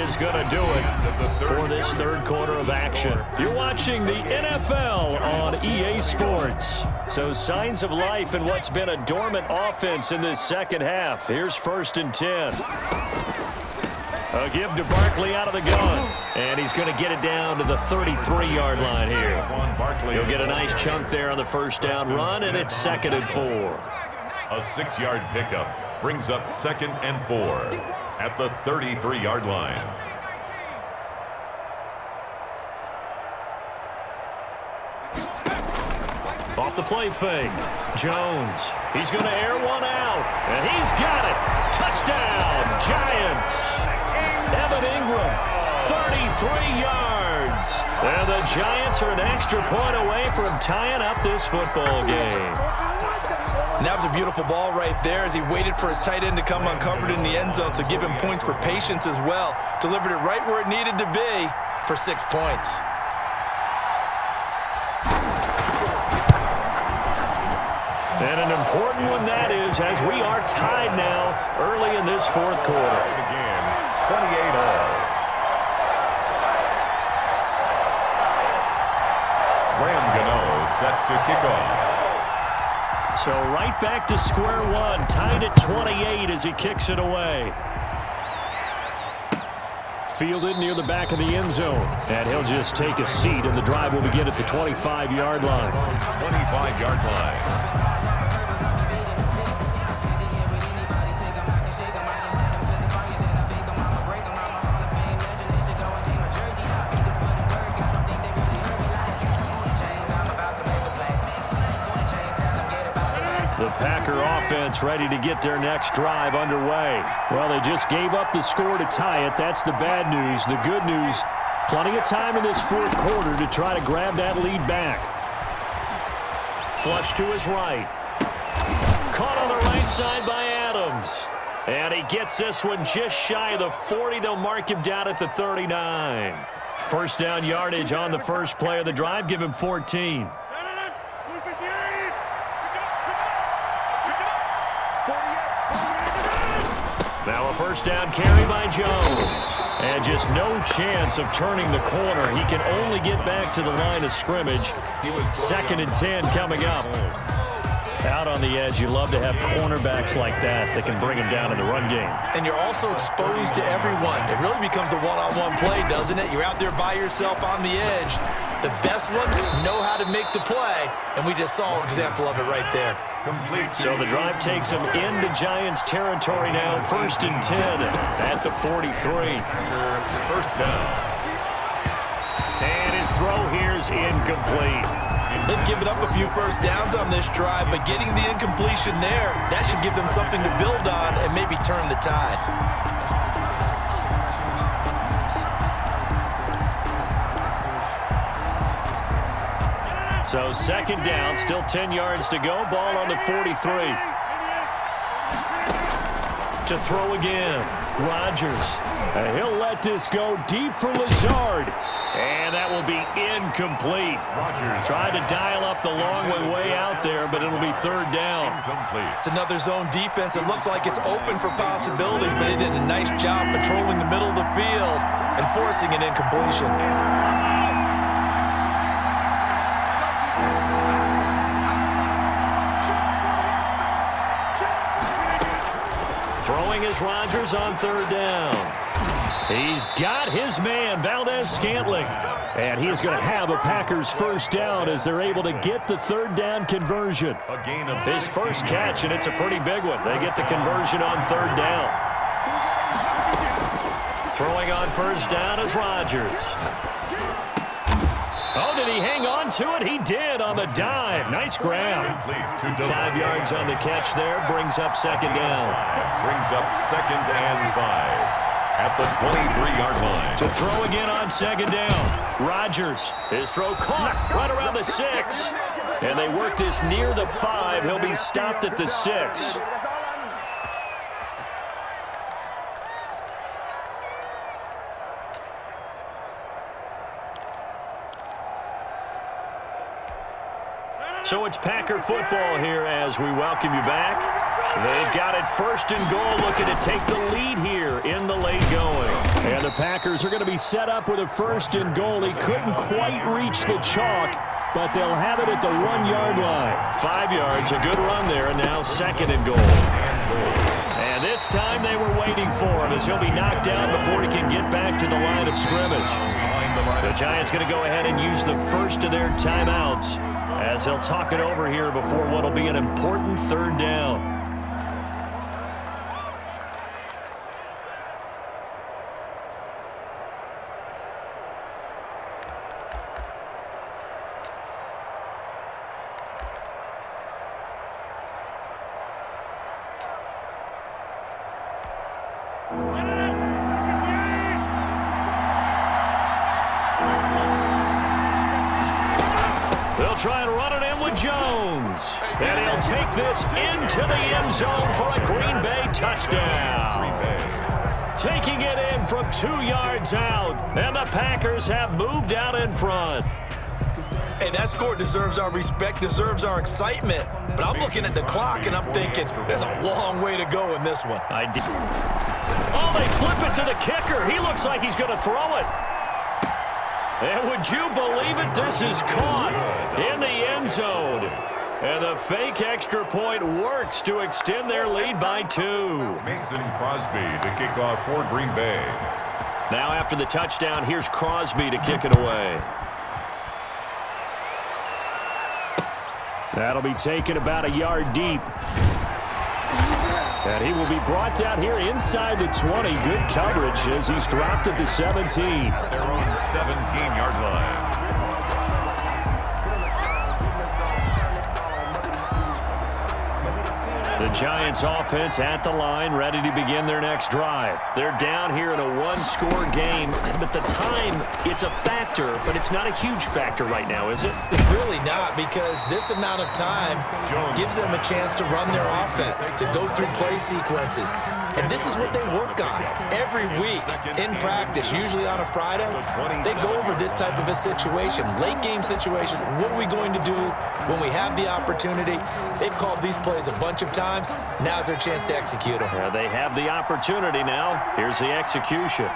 is going to do it for this third quarter of action. You're watching the NFL on EA Sports. So signs of life in what's been a dormant offense in this second half. Here's 1st and 10. A give to Barkley out of the gun. And he's going to get it down to the 33-yard line here. He'll get a nice chunk there on the first down run, and it's 2nd and 4. A 6-yard pickup brings up 2nd and 4 at the 33-yard line. Off the play fake. Jones. He's going to air one out. And he's got it. Touchdown, Giants. Evan Ingram, 33 yards. And the Giants are an extra point away from tying up this football game. And that was a beautiful ball right there as he waited for his tight end to come uncovered in the end zone, so give him points for patience as well. Delivered it right where it needed to be for 6 points. And an important one that is, as we are tied now early in this fourth quarter. Again, 28-all. Graham Gano set to kick off. So right back to square one, tied at 28 as he kicks it away. Fielded near the back of the end zone. And he'll just take a seat, and the drive will begin at the 25-yard line. 25-yard line. Packer offense ready to get their next drive underway. Well, they just gave up the score to tie it. That's the bad news. The good news, plenty of time in this fourth quarter to try to grab that lead back. Flush to his right. Caught on the right side by Adams. And he gets this one just shy of the 40. They'll mark him down at the 39. First down yardage on the first play of the drive. Give him 14. Now a first down carry by Jones. And just no chance of turning the corner. He can only get back to the line of scrimmage. 2nd and 10 coming up. Out on the edge, you love to have cornerbacks like that can bring him down in the run game. And you're also exposed to everyone. It really becomes a one-on-one play, doesn't it? You're out there by yourself on the edge. The best ones know how to make the play, and we just saw an example of it right there. So the drive takes him into Giants territory now. 1st and 10 at the 43. First down. And his throw here is incomplete. They've given up a few first downs on this drive, but getting the incompletion there, that should give them something to build on and maybe turn the tide. So 2nd down, still 10 yards to go. Ball on the 43. To throw again. Rodgers. And he'll let this go deep for Lazard. And that will be incomplete. Rodgers tried to dial up the long way out there, but it'll be 3rd down. Incomplete. It's another zone defense. It looks like it's open for possibilities, but they did a nice job patrolling the middle of the field and forcing an incompletion. Throwing is Rodgers on 3rd down. He's got his man, Valdez-Scantling. And he is going to have a Packers first down as they're able to get the 3rd down conversion. A gain of His first catch, and it's a pretty big one. They get the conversion on 3rd down. Throwing on 1st down is Rodgers. Oh, did he hang on to it? He did on the dive. Nice grab. 5 yards on the catch there. Brings up 2nd down. Brings up 2nd and 5 at the 23-yard line. To throw again on 2nd down. Rodgers. His throw caught right around the 6. And they work this near the 5. He'll be stopped at the 6. So it's Packer football here as we welcome you back. They've got it 1st and goal, looking to take the lead here in the late going. And the The Packers are going to be set up with a 1st and goal. He couldn't quite reach the chalk, but they'll have it at the 1-yard line. 5 yards, a good run there, and now 2nd and goal. And this time they were waiting for him as he'll be knocked down before he can get back to the line of scrimmage. The Giants going to go ahead and use the first of their timeouts as they'll talk it over here before what will be an important 3rd down. They'll try and run it in with Jones. And he'll take this into the end zone for a Green Bay touchdown. Taking it in from 2 yards out. And the Packers have moved out in front. Hey, that score deserves our respect, deserves our excitement. But I'm looking at the clock, and I'm thinking there's a long way to go in this one. Oh, they flip it to the kicker. He looks like he's going to throw it. And would you believe it? This is caught in the end zone. And the fake extra point works to extend their lead by 2. Mason Crosby to kick off for Green Bay. Now after the touchdown, here's Crosby to kick it away. That'll be taken about a yard deep. And he will be brought down here inside the 20. Good coverage as he's dropped at the 17. Their own 17-yard line. The Giants offense at the line, ready to begin their next drive. They're down here in a 1-score game, but the time, it's a factor, but it's not a huge factor right now, is it? It's really not, because this amount of time gives them a chance to run their offense, to go through play sequences. And this is what they work on every week in practice, usually on a Friday. They go over this type of a situation, late game situation. What are we going to do when we have the opportunity? They've called these plays a bunch of times. Now's their chance to execute them. They have the opportunity now. Here's the execution.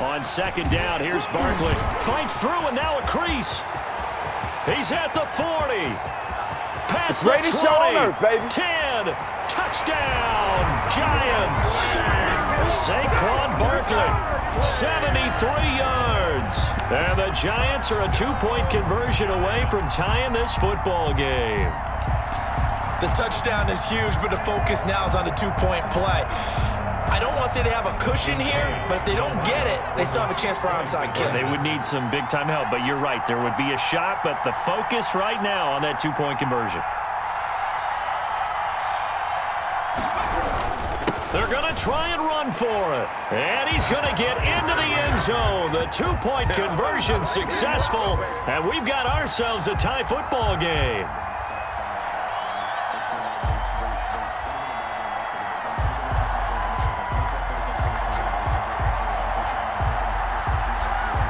On 2nd down, here's Barkley. Fights through, and now a crease. He's at the 40. Past the 20. Show on earth, baby. 10. Touchdown, Giants. Saquon Barkley, 73 yards. And the Giants are a 2-point conversion away from tying this football game. The touchdown is huge, but the focus now is on the 2-point play. I don't want to say they have a cushion here, but if they don't get it, they still have a chance for onside kick. They would need some big-time help, but you're right. There would be a shot, but the focus right now on that 2-point conversion. They're going to try and run for it. And he's going to get into the end zone. The 2-point conversion successful, and we've got ourselves a tie football game.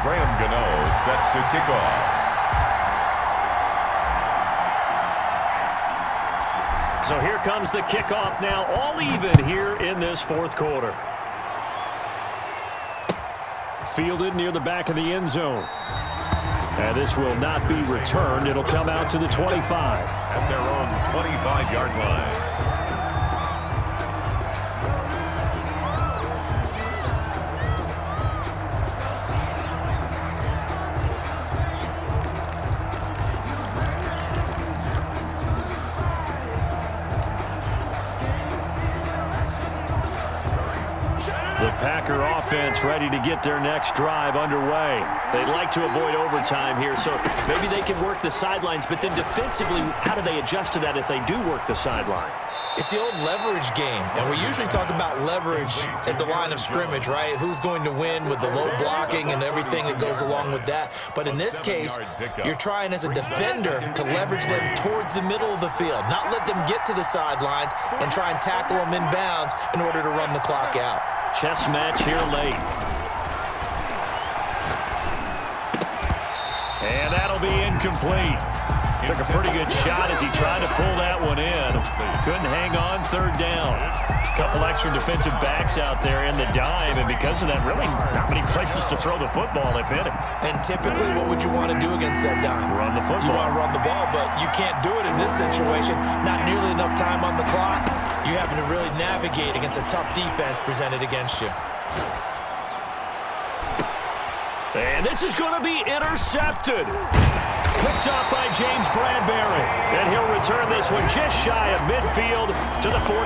Graham Gano set to kick off. So here comes the kickoff now, all even here in this 4th quarter. Fielded near the back of the end zone. And this will not be returned. It'll come out to the 25. At their own 25-yard line. The Packer offense ready to get their next drive underway. They'd like to avoid overtime here, so maybe they can work the sidelines, but then defensively, how do they adjust to that if they do work the sideline? It's the old leverage game, and we usually talk about leverage at the line of scrimmage, right? Who's going to win with the low blocking and everything that goes along with that. But in this case, you're trying as a defender to leverage them towards the middle of the field, not let them get to the sidelines and try and tackle them inbounds in order to run the clock out. Chess match here late. And that'll be incomplete. Took a pretty good shot as he tried to pull that one in. Couldn't hang on, third down. A couple extra defensive backs out there in the dime, and because of that, really not many places to throw the football, if any. And typically, what would you want to do against that dime? Run the football. You want to run the ball, but you can't do it in this situation. Not nearly enough time on the clock. You having to really navigate against a tough defense presented against you. And this is going to be intercepted. Picked up by James Bradbury. And he'll return this one just shy of midfield to the 49.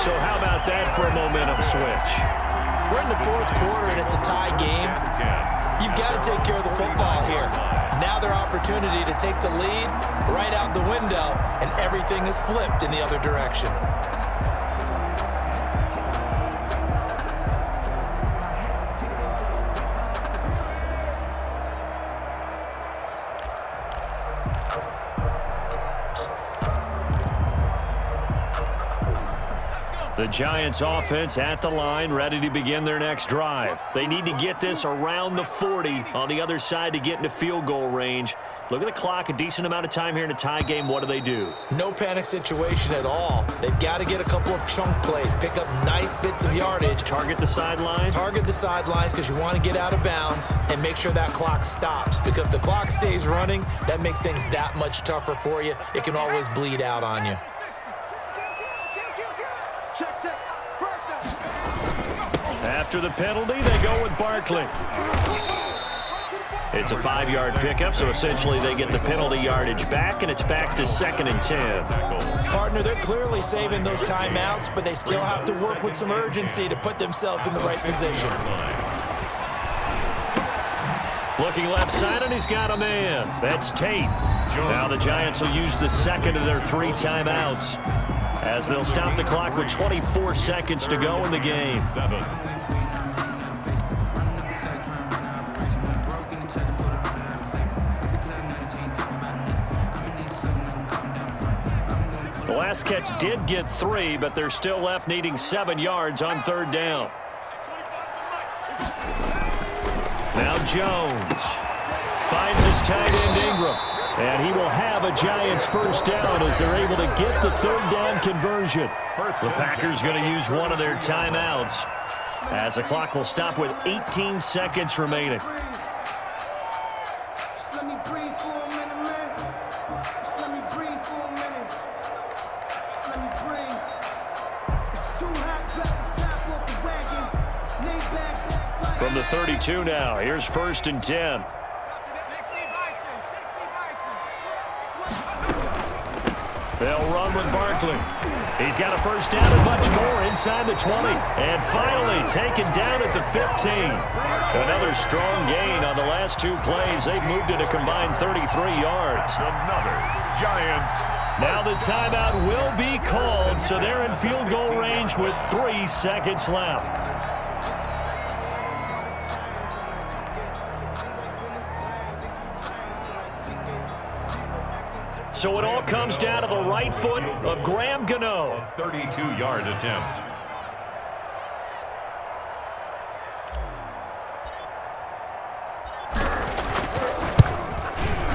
So how about that for a momentum switch? We're in the fourth quarter, and it's a tie game. You've got to take care of the football here. Now their opportunity to take the lead right out the window, and everything is flipped in the other direction. The Giants offense at the line, ready to begin their next drive. They need to get this around the 40 on the other side to get into field goal range. Look at the clock, a decent amount of time here in a tie game. What do? No panic situation at all. They've got to get a couple of chunk plays, pick up nice bits of yardage. Target the sidelines? Target the sidelines because you want to get out of bounds and make sure that clock stops. Because if the clock stays running, that makes things that much tougher for you. It can always bleed out on you. After the penalty, they go with Barkley. It's a 5-yard pickup, so essentially they get the penalty yardage back, and it's back to 2nd and 10. Partner, they're clearly saving those timeouts, but they still have to work with some urgency to put themselves in the right position. Looking left side, and he's got a man. That's Tate. Now the Giants will use the second of their 3 timeouts as they'll stop the clock with 24 seconds to go in the game. The last catch did get 3, but they're still left needing 7 yards on 3rd down. Now Jones finds his tight end Ingram. And he will have a Giants first down as they're able to get the 3rd down conversion. The Packers going to use one of their timeouts as the clock will stop with 18 seconds remaining. From the 32 now, here's 1st and 10. They'll run with Barkley. He's got a first down and much more inside the 20. And finally taken down at the 15. Another strong gain on the last 2 plays. They've moved it a combined 33 yards. Another Giants. Now the timeout will be called, so they're in field goal range with 3 seconds left. So it all comes down to the right foot of Graham Gano. A 32-yard attempt.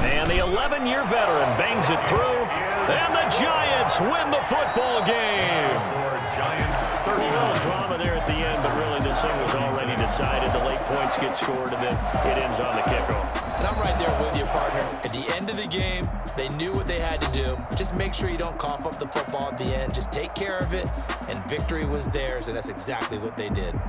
And the 11-year veteran bangs it through. And the Giants win the football game. A little drama there at the end, but really this thing was already decided. The late points get scored, and then it ends on the kickoff. And I'm right there with you, partner. At the end of the game, they knew what they had to do. Just make sure you don't cough up the football at the end. Just take care of it, and victory was theirs, and that's exactly what they did.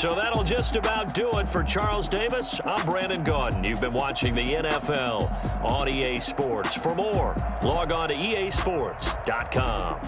So that'll just about do it for Charles Davis. I'm Brandon Gaudin. You've been watching the NFL on EA Sports. For more, log on to easports.com.